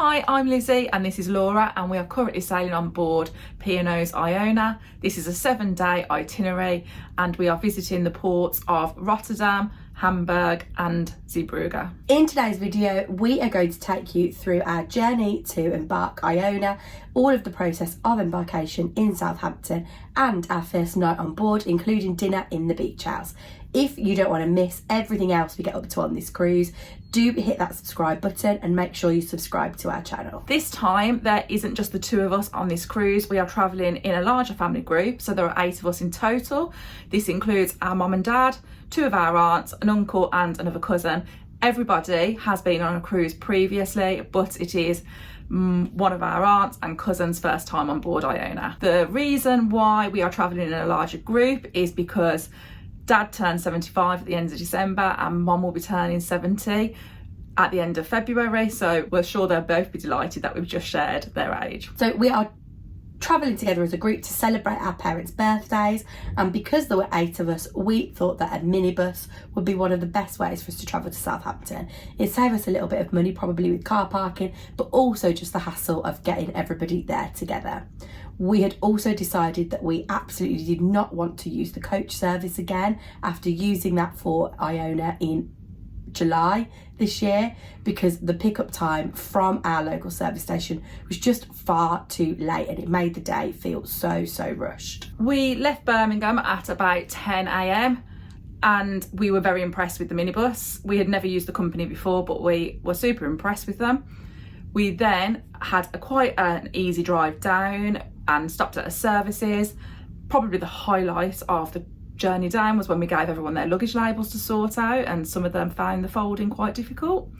Hi, I'm Lizzie and this is Laura, and we are currently sailing on board P&O's Iona. This is a 7-day itinerary and we are visiting the ports of Rotterdam, Hamburg and Zeebrugge. In today's video, we are going to take you through our journey to embark Iona, all of the process of embarkation in Southampton and our first night on board, including dinner in the beach house. If you don't want to miss everything else we get up to on this cruise, do hit that subscribe button and make sure you subscribe to our channel. This time there isn't just the two of us on this cruise, we are travelling in a larger family group, so there are 8 of us in total. This includes our mum and dad, 2 of our aunts, an uncle and another cousin. Everybody has been on a cruise previously, but it is one of our aunts and cousins' first time on board Iona. The reason why we are travelling in a larger group is because Dad turned 75 at the end of December and Mum will be turning 70 at the end of February, so we're sure they'll both be delighted that we've just shared their age. So we are travelling together as a group to celebrate our parents' birthdays, and because there were 8 of us, we thought that a minibus would be one of the best ways for us to travel to Southampton. It'd save us a little bit of money, probably with car parking, but also just the hassle of getting everybody there together. We had also decided that we absolutely did not want to use the coach service again after using that for Iona in July this year, because the pickup time from our local service station was just far too late and it made the day feel so rushed. We left Birmingham at about 10 AM and we were very impressed with the minibus. We had never used the company before, but we were super impressed with them. We then had quite an easy drive down and stopped at a services. Probably the highlight of the journey down was when we gave everyone their luggage labels to sort out, and some of them found the folding quite difficult,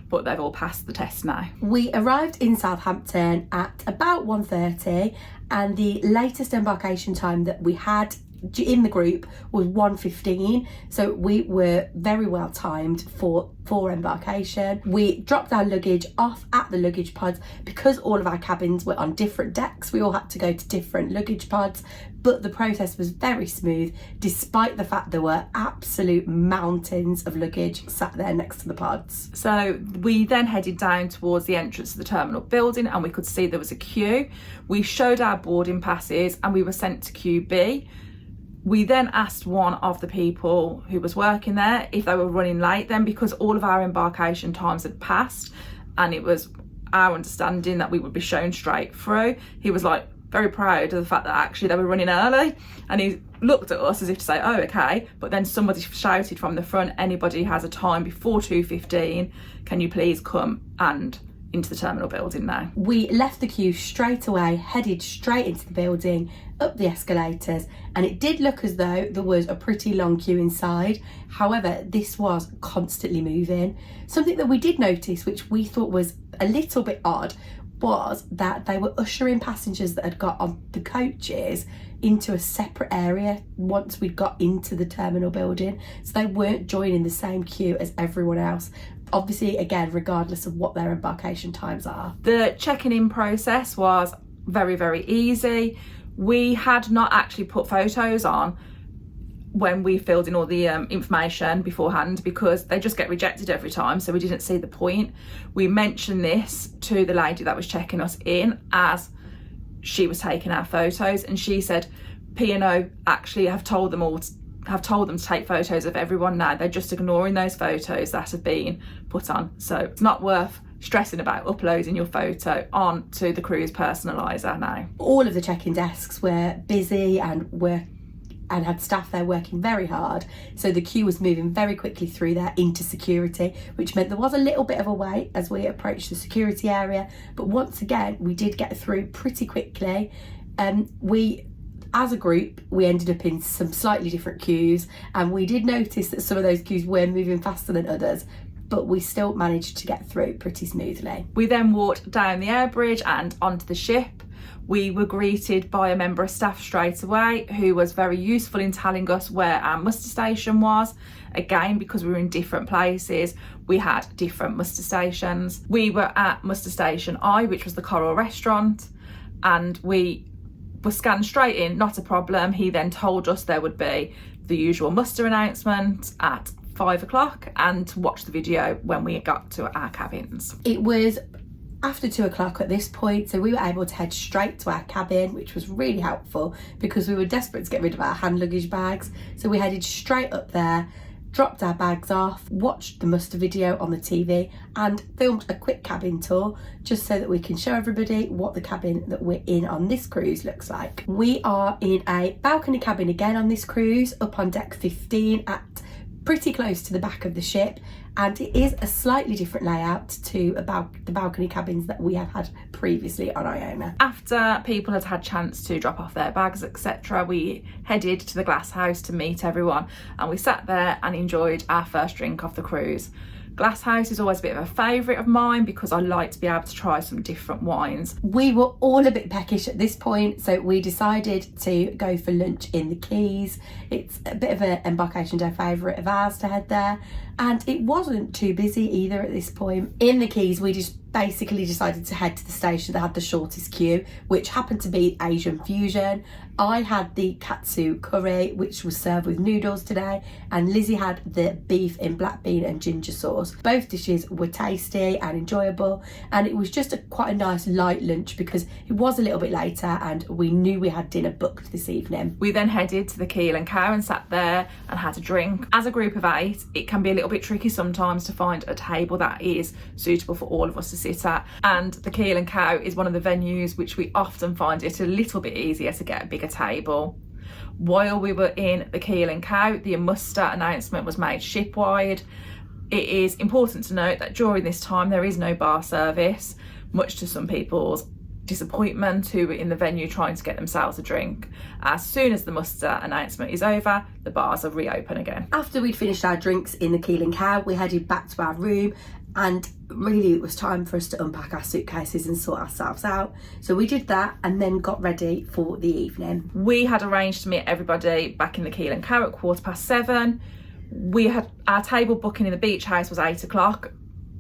but they've all passed the test now. We arrived in Southampton at about 1:30 and the latest embarkation time that we had in the group was 1:15, so we were very well timed for embarkation. We dropped our luggage off at the luggage pods. Because all of our cabins were on different decks, we all had to go to different luggage pods, but the process was very smooth despite the fact there were absolute mountains of luggage sat there next to the pods. So we then headed down towards the entrance to the terminal building and we could see there was a queue. We showed our boarding passes and we were sent to queue B. We then asked one of the people who was working there if they were running late then, because all of our embarkation times had passed and it was our understanding that we would be shown straight through. He was like very proud of the fact that actually they were running early, and he looked at us as if to say, oh okay, but then somebody shouted from the front, anybody who has a time before 2:15, can you please come and into the terminal building now. We left the queue straight away, headed straight into the building, up the escalators, and it did look as though there was a pretty long queue inside. However, this was constantly moving. Something that we did notice, which we thought was a little bit odd, was that they were ushering passengers that had got on the coaches into a separate area once we'd got into the terminal building, so they weren't joining the same queue as everyone else, obviously again regardless of what their embarkation times are. The checking in process was very easy. We had not actually put photos on when we filled in all the information beforehand because they just get rejected every time, so we didn't see the point. We mentioned this to the lady that was checking us in as she was taking our photos, and she said P&O actually have told them to take photos of everyone now. They're just ignoring those photos that have been put on, so it's not worth stressing about uploading your photo onto the cruise personalizer now. All of the check-in desks were busy and had staff there working very hard, so the queue was moving very quickly through there into security, which meant there was a little bit of a wait as we approached the security area, but once again we did get through pretty quickly. As a group, we ended up in some slightly different queues, and we did notice that some of those queues were moving faster than others, but we still managed to get through pretty smoothly. We then walked down the air bridge and onto the ship. We were greeted by a member of staff straight away who was very useful in telling us where our muster station was. Again, because we were in different places, we had different muster stations. We were at muster station I, which was the Coral restaurant, and we were scanned straight in, not a problem. He then told us there would be the usual muster announcement at 5 o'clock and to watch the video when we got to our cabins. It was after 2 o'clock at this point, so we were able to head straight to our cabin, which was really helpful because we were desperate to get rid of our hand luggage bags. So we headed straight up there, dropped our bags off, watched the muster video on the TV and filmed a quick cabin tour just so that we can show everybody what the cabin that we're in on this cruise looks like. We are in a balcony cabin again on this cruise, up on deck 15 at pretty close to the back of the ship, and it is a slightly different layout to the balcony cabins that we have had previously on Iona. After people had had chance to drop off their bags, etc., we headed to the glass house to meet everyone, and we sat there and enjoyed our first drink off the cruise. Glass house is always a bit of a favourite of mine because I like to be able to try some different wines. We were all a bit peckish at this point, so we decided to go for lunch in the Quays. It's a bit of an Embarkation Day favourite of ours to head there, and it wasn't too busy either at this point. In the Quays, we just basically decided to head to the station that had the shortest queue, which happened to be Asian fusion. I had the katsu curry, which was served with noodles today, and Lizzie had the beef in black bean and ginger sauce. Both dishes were tasty and enjoyable, and it was just quite a nice light lunch because it was a little bit later and we knew we had dinner booked this evening. We then headed to the Keel and Cow and sat there and had a drink. As a group of 8, it can be a little bit tricky sometimes to find a table that is suitable for all of us to sit at, and the Keel and Cow is one of the venues which we often find it a little bit easier to get a bigger table. While we were in the Keel and Cow, the muster announcement was made shipwide. It is important to note that during this time there is no bar service, much to some people's disappointment who were in the venue trying to get themselves a drink. As soon as the muster announcement is over, the bars are reopen again. After we'd finished our drinks in the Keel and Cow, we headed back to our room, and really it was time for us to unpack our suitcases and sort ourselves out. So we did that and then got ready for the evening. We had arranged to meet everybody back in the Keel and Cow at 7:15. We had our table booking in the beach house was 8 o'clock.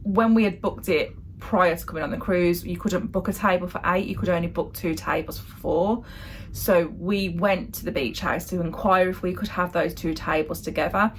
When we had booked it prior to coming on the cruise, you couldn't book a table for 8, you could only book 2 tables for 4. So we went to the beach house to inquire if we could have those 2 tables together,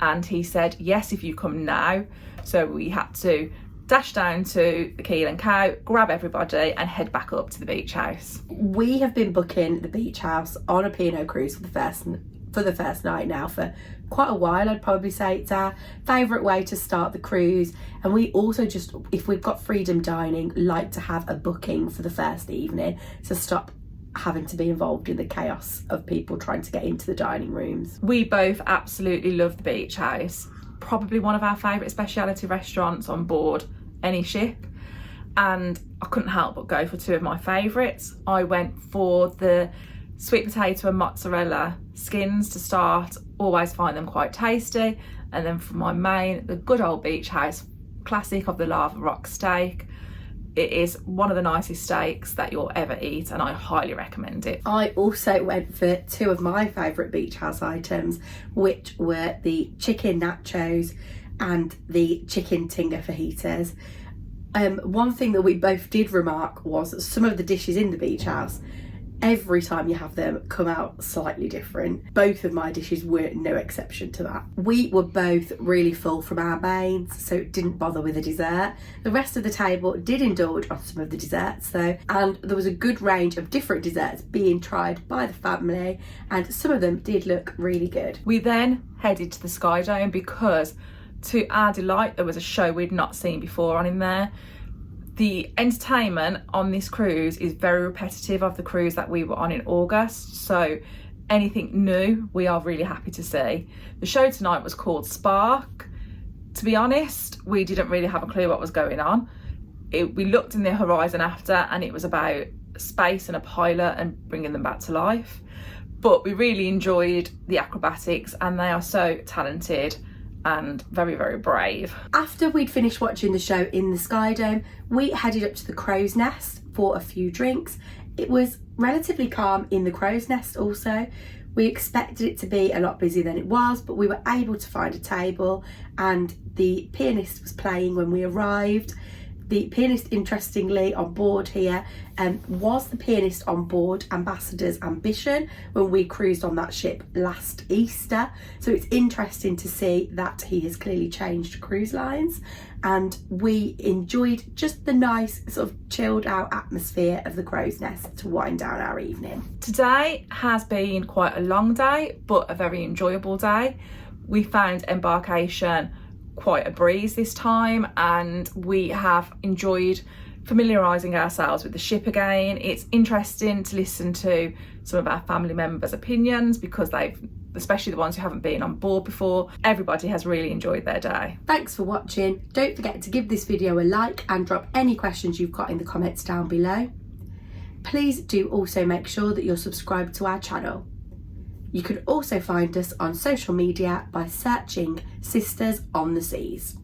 and he said yes if you come now. So we had to dash down to the Keel and Cow, grab everybody and head back up to the beach house. We have been booking the beach house on a P&O cruise for the first night now for quite a while. I'd probably say it's our favourite way to start the cruise, and we also just, if we've got freedom dining, like to have a booking for the first evening to stop having to be involved in the chaos of people trying to get into the dining rooms. We both absolutely love the beach house, probably one of our favourite speciality restaurants on board any ship, and I couldn't help but go for 2 of my favourites. I went for the sweet potato and mozzarella skins to start, always find them quite tasty, and then for my main, the good old beach house classic of the lava rock steak. It is one of the nicest steaks that you'll ever eat, and I highly recommend it. I also went for 2 of my favourite beach house items, which were the chicken nachos and the chicken tinga fajitas. One thing that we both did remark was that some of the dishes in the beach house, every time you have them, come out slightly different. Both of my dishes were no exception to that. We were both really full from our mains, so didn't bother with a dessert. The rest of the table did indulge on some of the desserts though, and there was a good range of different desserts being tried by the family, and some of them did look really good. We then headed to the SkyDome because, to our delight, there was a show we'd not seen before on in there. The entertainment on this cruise is very repetitive of the cruise that we were on in August, so anything new we are really happy to see. The show tonight was called Spark. To be honest, we didn't really have a clue what was going on. We looked in the horizon after, and it was about space and a pilot and bringing them back to life. But we really enjoyed the acrobatics, and they are so talented and very, very brave. After we'd finished watching the show in the SkyDome, we headed up to the Crow's Nest for a few drinks. It was relatively calm in the Crow's Nest also. We expected it to be a lot busier than it was, but we were able to find a table, and the pianist was playing when we arrived. The pianist, interestingly, on board here was the pianist on board Ambassador's Ambition when we cruised on that ship last Easter. So it's interesting to see that he has clearly changed cruise lines, and we enjoyed just the nice sort of chilled out atmosphere of the Crow's Nest to wind down our evening. Today has been quite a long day, but a very enjoyable day. We found Embarkation quite a breeze this time, and we have enjoyed familiarising ourselves with the ship again. It's interesting to listen to some of our family members' opinions because especially the ones who haven't been on board before, everybody has really enjoyed their day. Thanks for watching. Don't forget to give this video a like and drop any questions you've got in the comments down below. Please do also make sure that you're subscribed to our channel. You can also find us on social media by searching Sisters on the Seas.